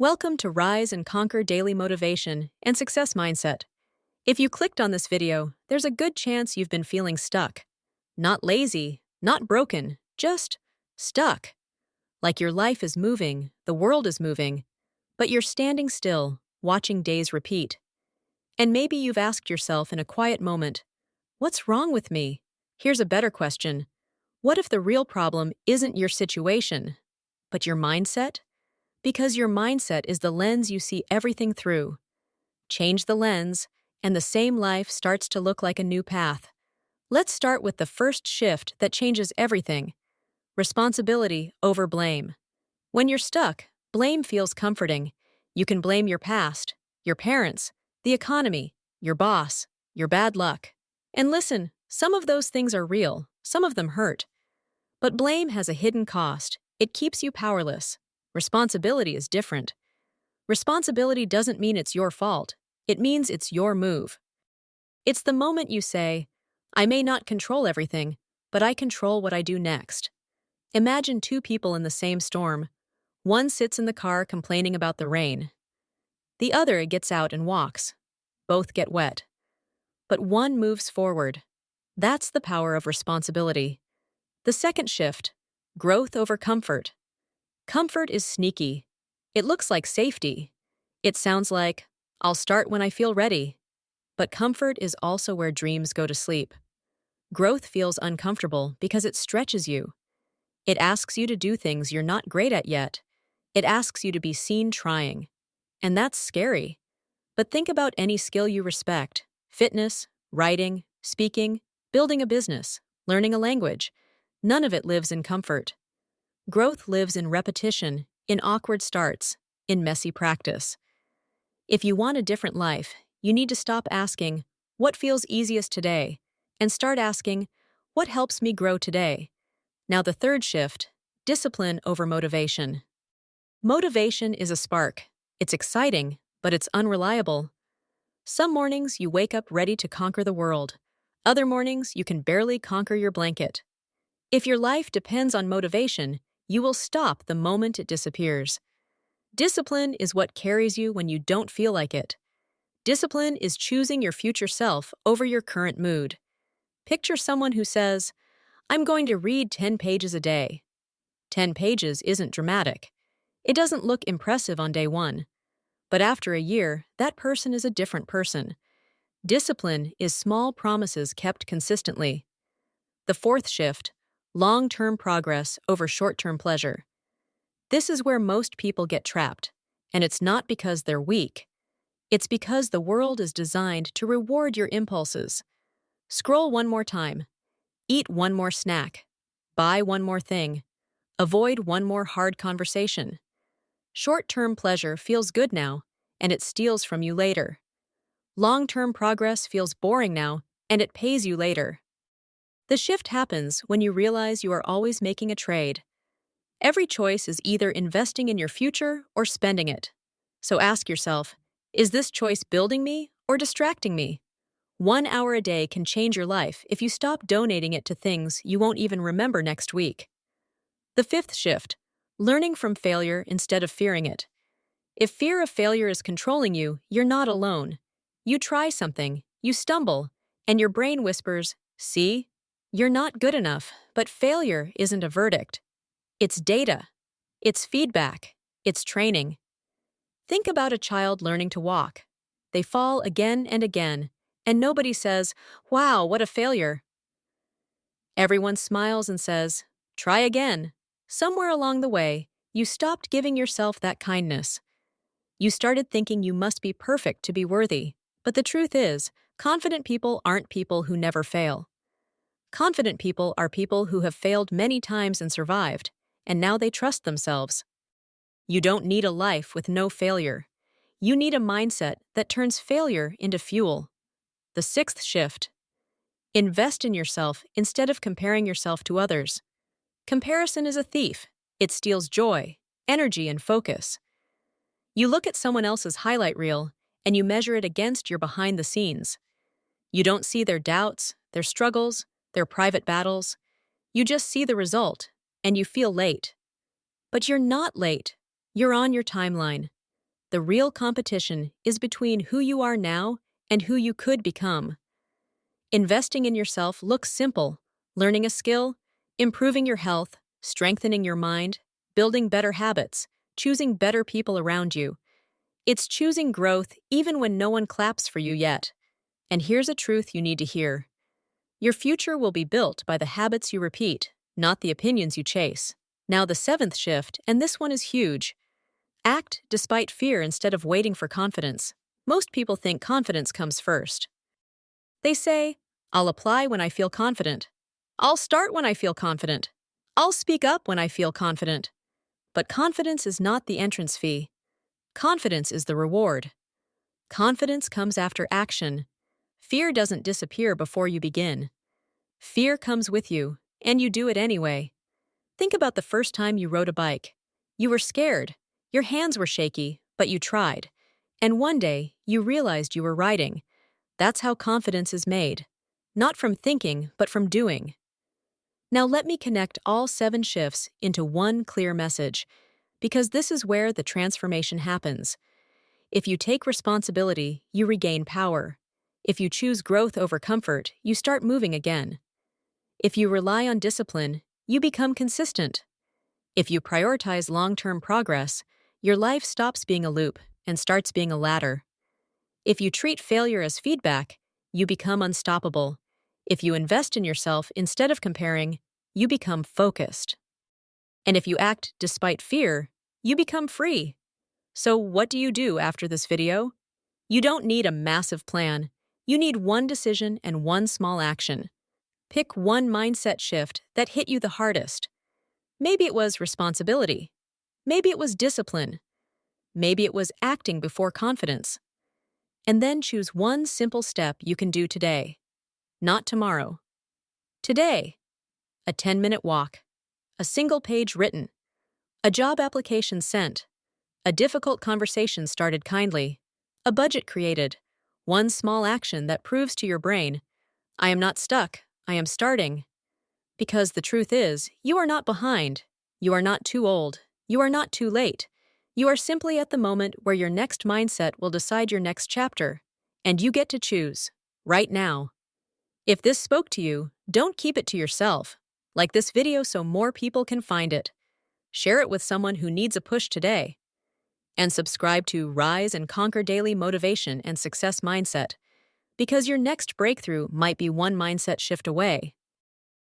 Welcome to Rise and Conquer Daily Motivation and Success Mindset. If you clicked on this video, there's a good chance you've been feeling stuck. Not lazy, not broken, just stuck. Like your life is moving, the world is moving, but you're standing still, watching days repeat. And maybe you've asked yourself in a quiet moment, what's wrong with me? Here's a better question. What if the real problem isn't your situation, but your mindset? Because your mindset is the lens you see everything through. Change the lens, and the same life starts to look like a new path. Let's start with the first shift that changes everything: responsibility over blame. When you're stuck, blame feels comforting. You can blame your past, your parents, the economy, your boss, your bad luck. And listen, some of those things are real, some of them hurt. But blame has a hidden cost. It keeps you powerless. Responsibility is different. Responsibility doesn't mean it's your fault. It means it's your move. It's the moment you say, I may not control everything, but I control what I do next. Imagine two people in the same storm. One sits in the car complaining about the rain. The other gets out and walks. Both get wet. But one moves forward. That's the power of responsibility. The second shift: growth over comfort. Comfort is sneaky. It looks like safety. It sounds like, I'll start when I feel ready. But comfort is also where dreams go to sleep. Growth feels uncomfortable because it stretches you. It asks you to do things you're not great at yet. It asks you to be seen trying. And that's scary. But think about any skill you respect: fitness, writing, speaking, building a business, learning a language. None of it lives in comfort. Growth lives in repetition, in awkward starts, in messy practice. If you want a different life, you need to stop asking, what feels easiest today? And start asking, what helps me grow today? Now the third shift: discipline over motivation. Motivation is a spark. It's exciting, but it's unreliable. Some mornings you wake up ready to conquer the world. Other mornings you can barely conquer your blanket. If your life depends on motivation, you will stop the moment it disappears. Discipline is what carries you when you don't feel like it. Discipline is choosing your future self over your current mood. Picture someone who says, I'm going to read 10 pages a day. 10 pages isn't dramatic. It doesn't look impressive on day one. But after a year, that person is a different person. Discipline is small promises kept consistently. The fourth shift: long-term progress over short-term pleasure. This is where most people get trapped, and it's not because they're weak. It's because the world is designed to reward your impulses. Scroll one more time, eat one more snack, buy one more thing, avoid one more hard conversation. Short-term pleasure feels good now, and it steals from you later. Long-term progress feels boring now, and it pays you later. The shift happens when you realize you are always making a trade. Every choice is either investing in your future or spending it. So ask yourself, is this choice building me or distracting me? 1 hour a day can change your life if you stop donating it to things you won't even remember next week. The fifth shift: learning from failure instead of fearing it. If fear of failure is controlling you, you're not alone. You try something, you stumble, and your brain whispers, see? You're not good enough. But failure isn't a verdict. It's data. It's feedback. It's training. Think about a child learning to walk. They fall again and again, and nobody says, wow, what a failure. Everyone smiles and says, try again. Somewhere along the way, you stopped giving yourself that kindness. You started thinking you must be perfect to be worthy. But the truth is, confident people aren't people who never fail. Confident people are people who have failed many times and survived, and now they trust themselves. You don't need a life with no failure. You need a mindset that turns failure into fuel. The sixth shift: invest in yourself instead of comparing yourself to others. Comparison is a thief. It steals joy, energy, and focus. You look at someone else's highlight reel, and you measure it against your behind the scenes. You don't see their doubts, their struggles, their private battles. You just see the result, and you feel late. But you're not late. You're on your timeline. The real competition is between who you are now and who you could become. Investing in yourself looks simple: learning a skill, improving your health, strengthening your mind, building better habits, choosing better people around you. It's choosing growth even when no one claps for you yet. And here's a truth you need to hear: your future will be built by the habits you repeat, not the opinions you chase. Now, the seventh shift, and this one is huge. Act despite fear instead of waiting for confidence. Most people think confidence comes first. They say, I'll apply when I feel confident. I'll start when I feel confident. I'll speak up when I feel confident. But confidence is not the entrance fee. Confidence is the reward. Confidence comes after action. Fear doesn't disappear before you begin. Fear comes with you, and you do it anyway. Think about the first time you rode a bike. You were scared. Your hands were shaky, but you tried. And one day, you realized you were riding. That's how confidence is made. Not from thinking, but from doing. Now let me connect all 7 shifts into one clear message, because this is where the transformation happens. If you take responsibility, you regain power. If you choose growth over comfort, you start moving again. If you rely on discipline, you become consistent. If you prioritize long-term progress, your life stops being a loop and starts being a ladder. If you treat failure as feedback, you become unstoppable. If you invest in yourself instead of comparing, you become focused. And if you act despite fear, you become free. So what do you do after this video? You don't need a massive plan. You need one decision and one small action. Pick one mindset shift that hit you the hardest. Maybe it was responsibility. Maybe it was discipline. Maybe it was acting before confidence. And then choose one simple step you can do today. Not tomorrow. Today. A 10-minute walk. A single page written. A job application sent. A difficult conversation started kindly. A budget created. One small action that proves to your brain, I am not stuck, I am starting. Because the truth is, you are not behind. You are not too old. You are not too late. You are simply at the moment where your next mindset will decide your next chapter. And you get to choose. Right now. If this spoke to you, don't keep it to yourself. Like this video so more people can find it. Share it with someone who needs a push today. And subscribe to Rise and Conquer Daily Motivation and Success Mindset, because your next breakthrough might be one mindset shift away.